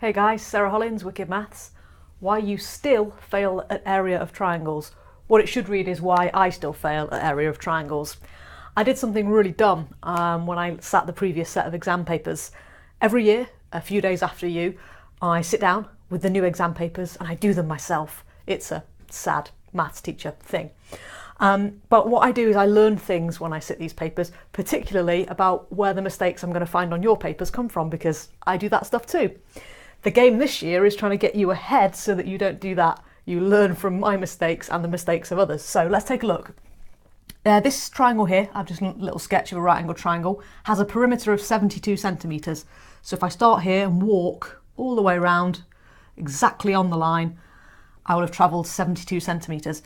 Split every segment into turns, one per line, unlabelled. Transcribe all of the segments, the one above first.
Hey guys, Sarah Hollins, Wicked Maths. Why you still fail at area of triangles. What it should read is why I still fail at area of triangles. I did something really dumb when I sat the previous set of exam papers. Every year, a few days after you, I sit down with the new exam papers and I do them myself. It's a sad maths teacher thing. But what I do is I learn things when I sit these papers, particularly about where the mistakes I'm going to find on your papers come from, because I do that stuff too. The game this year is trying to get you ahead so that you don't do that. You learn from my mistakes and the mistakes of others. So let's take a look. This triangle here, I've just a little sketch of a right angled triangle, has a perimeter of 72 centimetres. So if I start here and walk all the way around, exactly on the line, I will have travelled 72 centimetres.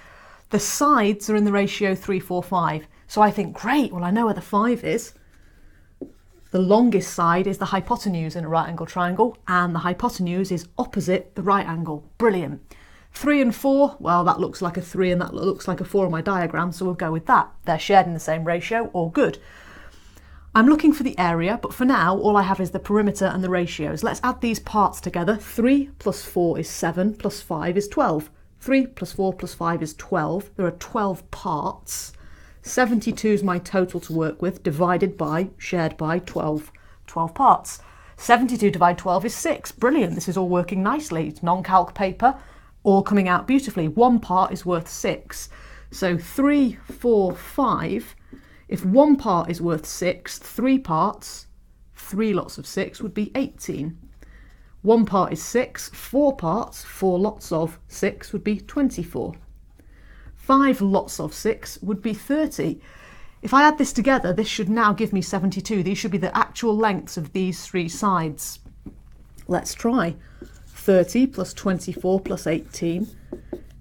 The sides are in the ratio 3:4:5. So I think, great, well I know where the 5 is. The longest side is the hypotenuse in a right angle triangle, and the hypotenuse is opposite the right angle. Brilliant. 3 and 4, well that looks like a 3 and that looks like a 4 on my diagram, so we'll go with that. They're shared in the same ratio, all good. I'm looking for the area, but for now all I have is the perimeter and the ratios. Let's add these parts together. 3 plus 4 is 7, plus 5 is 12. 3 plus 4 plus 5 is 12. There are 12 parts. 72 is my total to work with, divided by, shared by 12 parts. 72 divided 12 is 6. Brilliant, this is all working nicely. It's non-calc paper, all coming out beautifully. One part is worth 6. So 3, 4, 5. If one part is worth 6, 3 parts, 3 lots of 6 would be 18. One part is 6, 4 parts, 4 lots of 6 would be 24. 5 lots of 6 would be 30. If I add this together, this should now give me 72. These should be the actual lengths of these three sides. Let's try. 30 plus 24 plus 18.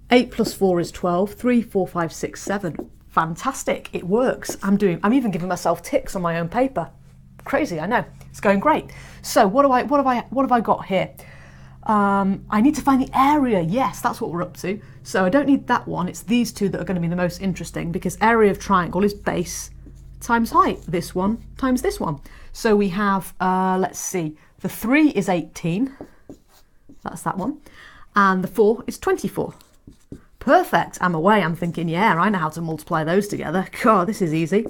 8 plus 4 is 12. 3, 4, 5, 6, 7. Fantastic, it works. I'm even giving myself ticks on my own paper. Crazy, I know. It's going great. So what have I got here? I need to find the area. Yes, that's what we're up to. So I don't need that one. It's these two that are going to be the most interesting, because area of triangle is base times height. This one times this one. So we have, let's see, the 3 is 18. That's that one. And the 4 is 24. Perfect. I'm away. I'm thinking, yeah, I know how to multiply those together. God, this is easy.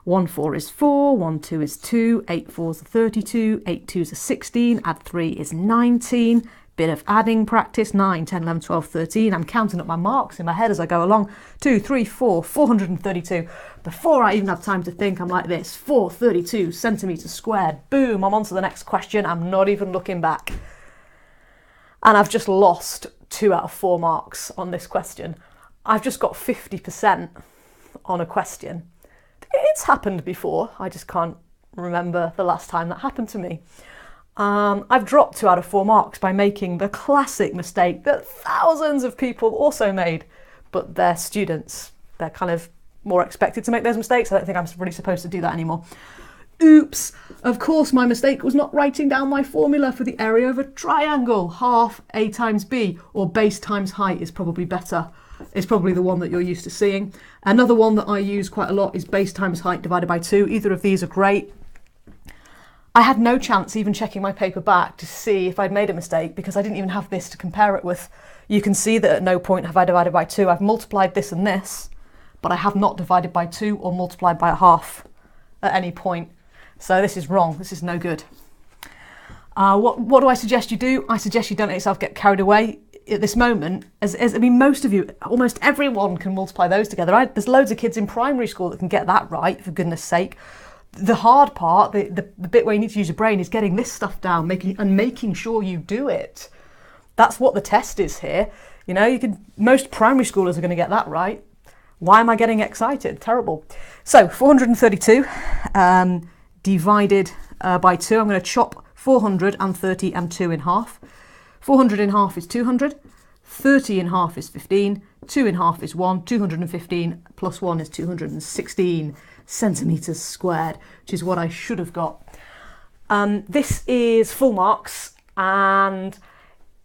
1, 4 is 4, 1, 2 is 2, 8, 4 is 32, 8, 2 is 16, add 3 is 19, bit of adding practice, 9, 10, 11, 12, 13. I'm counting up my marks in my head as I go along. 2, 3, 4, 432. Before I even have time to think, I'm like this, 432 centimetres squared. Boom, I'm on to the next question. I'm not even looking back. And I've just lost 2 out of 4 marks on this question. I've just got 50% on a question. It's happened before, I just can't remember the last time that happened to me. I've dropped 2 out of 4 marks by making the classic mistake that thousands of people also made, but they're students. They're kind of more expected to make those mistakes. I don't think I'm really supposed to do that anymore. Oops! Of course my mistake was not writing down my formula for the area of a triangle. Half A times B, or base times height is probably better. It's probably the one that you're used to seeing. Another one that I use quite a lot is base times height divided by 2. Either of these are great. I had no chance even checking my paper back to see if I'd made a mistake, because I didn't even have this to compare it with. You can see that at no point have I divided by 2. I've multiplied this and this, but I have not divided by 2 or multiplied by a half at any point. So this is wrong. This is no good. What do I suggest you do? I suggest you don't let yourself get carried away. At this moment, I mean, most of you, almost everyone can multiply those together. There's loads of kids in primary school that can get that right, for goodness sake. The hard part, the bit where you need to use your brain, is getting this stuff down, making sure you do it. That's what the test is here. You know, most primary schoolers are going to get that right. Why am I getting excited? Terrible. So 432 divided by 2. I'm going to chop 430 and 2 in half. 400 in half is 200, 30 in half is 15, 2 in half is 1, 215 plus 1 is 216 centimetres squared, which is what I should have got. This is full marks, and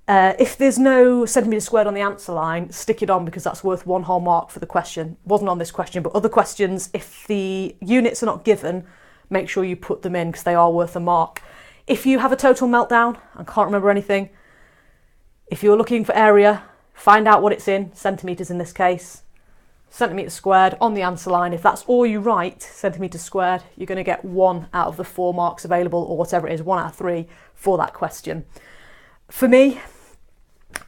if there's no centimetres squared on the answer line, stick it on, because that's worth 1 whole mark for the question. Wasn't on this question, but other questions, if the units are not given, make sure you put them in, because they are worth a mark. If you have a total meltdown and can't remember anything, if you're looking for area, find out what it's in, centimetres in this case, centimetres squared on the answer line. If that's all you write, centimetres squared, you're going to get 1 out of the 4 marks available, or whatever it is, 1 out of 3 for that question. For me,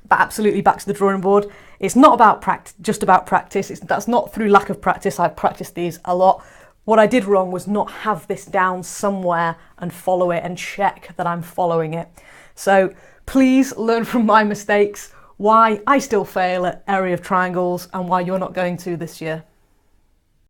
but absolutely back to the drawing board. It's not about just about practice. That's not through lack of practice. I've practiced these a lot. What I did wrong was not have this down somewhere and follow it and check that I'm following it. So please learn from my mistakes, why I still fail at area of triangles and why you're not going to this year.